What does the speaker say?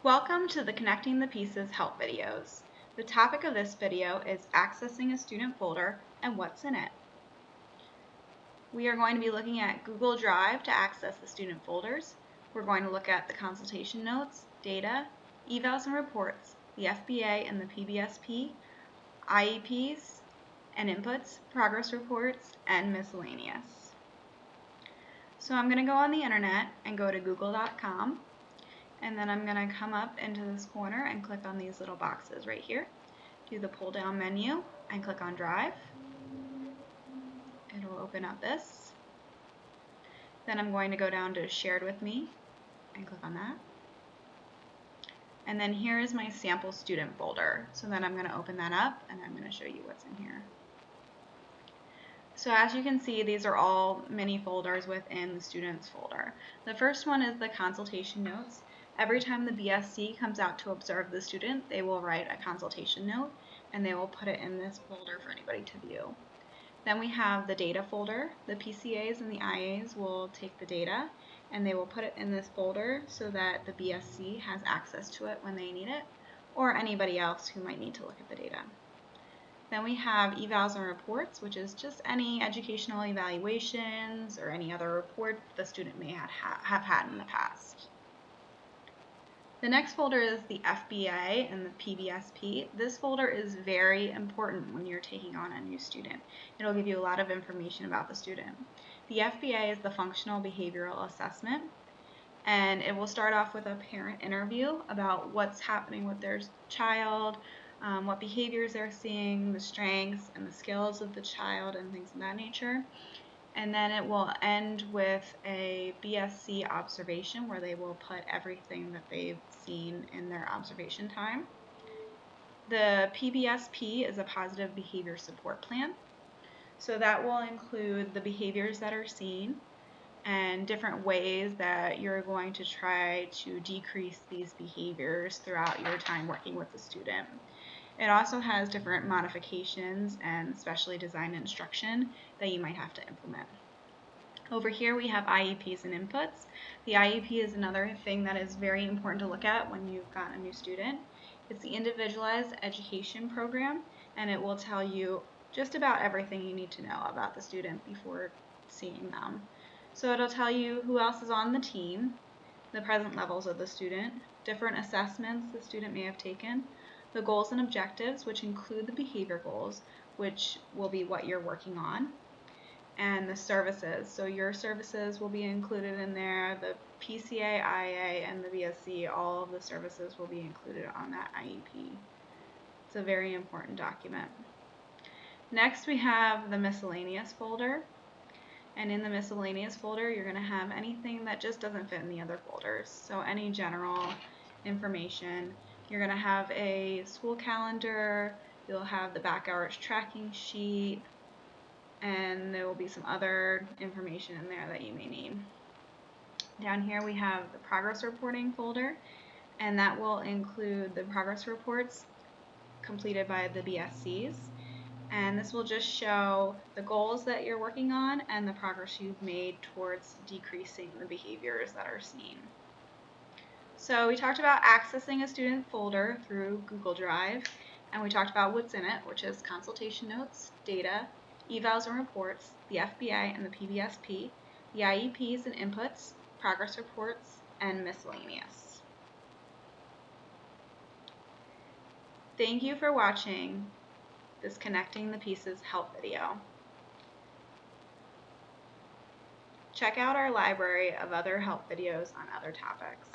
Welcome to the Connecting the Pieces help videos. The topic of this video is accessing a student folder and what's in it. We are going to be looking at Google Drive to access the student folders. We're going to look at the consultation notes, data, evals and reports, the FBA and the PBSP, IEPs and inputs, progress reports, and miscellaneous. So I'm going to go on the internet and go to google.com. And then I'm going to come up into this corner and click on these little boxes right here. Do the pull down menu and click on Drive. It'll open up this. Then I'm going to go down to Shared with Me and click on that. And then here is my sample student folder. So then I'm going to open that up and I'm going to show you what's in here. So as you can see, these are all mini folders within the students folder. The first one is the consultation notes. Every time the BSC comes out to observe the student, they will write a consultation note and they will put it in this folder for anybody to view. Then we have the data folder. The PCAs and the IAs will take the data and they will put it in this folder so that the BSC has access to it when they need it, or anybody else who might need to look at the data. Then we have evals and reports, which is just any educational evaluations or any other report the student may have had in the past. The next folder is the FBA and the PBSP. This folder is very important when you're taking on a new student. It'll give you a lot of information about the student. The FBA is the Functional Behavioral Assessment, and it will start off with a parent interview about what's happening with their child, what behaviors they're seeing, the strengths and the skills of the child, and things of that nature. And then it will end with a BSC observation where they will put everything that they've seen in their observation time. The PBSP is a positive behavior support plan. So that will include the behaviors that are seen and different ways that you're going to try to decrease these behaviors throughout your time working with the student. It also has different modifications and specially designed instruction that you might have to implement. Over here we have IEPs and inputs. The IEP is another thing that is very important to look at when you've got a new student. It's the Individualized Education Program, and it will tell you just about everything you need to know about the student before seeing them. So it'll tell you who else is on the team, the present levels of the student, different assessments the student may have taken, the goals and objectives, which include the behavior goals, which will be what you're working on, and the services. So your services will be included in there. The PCA, IA, and the BSC, all of the services will be included on that IEP. It's a very important document. Next, we have the miscellaneous folder. And in the miscellaneous folder, you're going to have anything that just doesn't fit in the other folders. So any general information. You're going to have a school calendar, you'll have the back hours tracking sheet, and there will be some other information in there that you may need. Down here we have the progress reporting folder, and that will include the progress reports completed by the BSCs. And this will just show the goals that you're working on and the progress you've made towards decreasing the behaviors that are seen. So we talked about accessing a student folder through Google Drive, and we talked about what's in it, which is consultation notes, data, evals and reports, the FBA and the PBSP, the IEPs and inputs, progress reports, and miscellaneous. Thank you for watching this Connecting the Pieces help video. Check out our library of other help videos on other topics.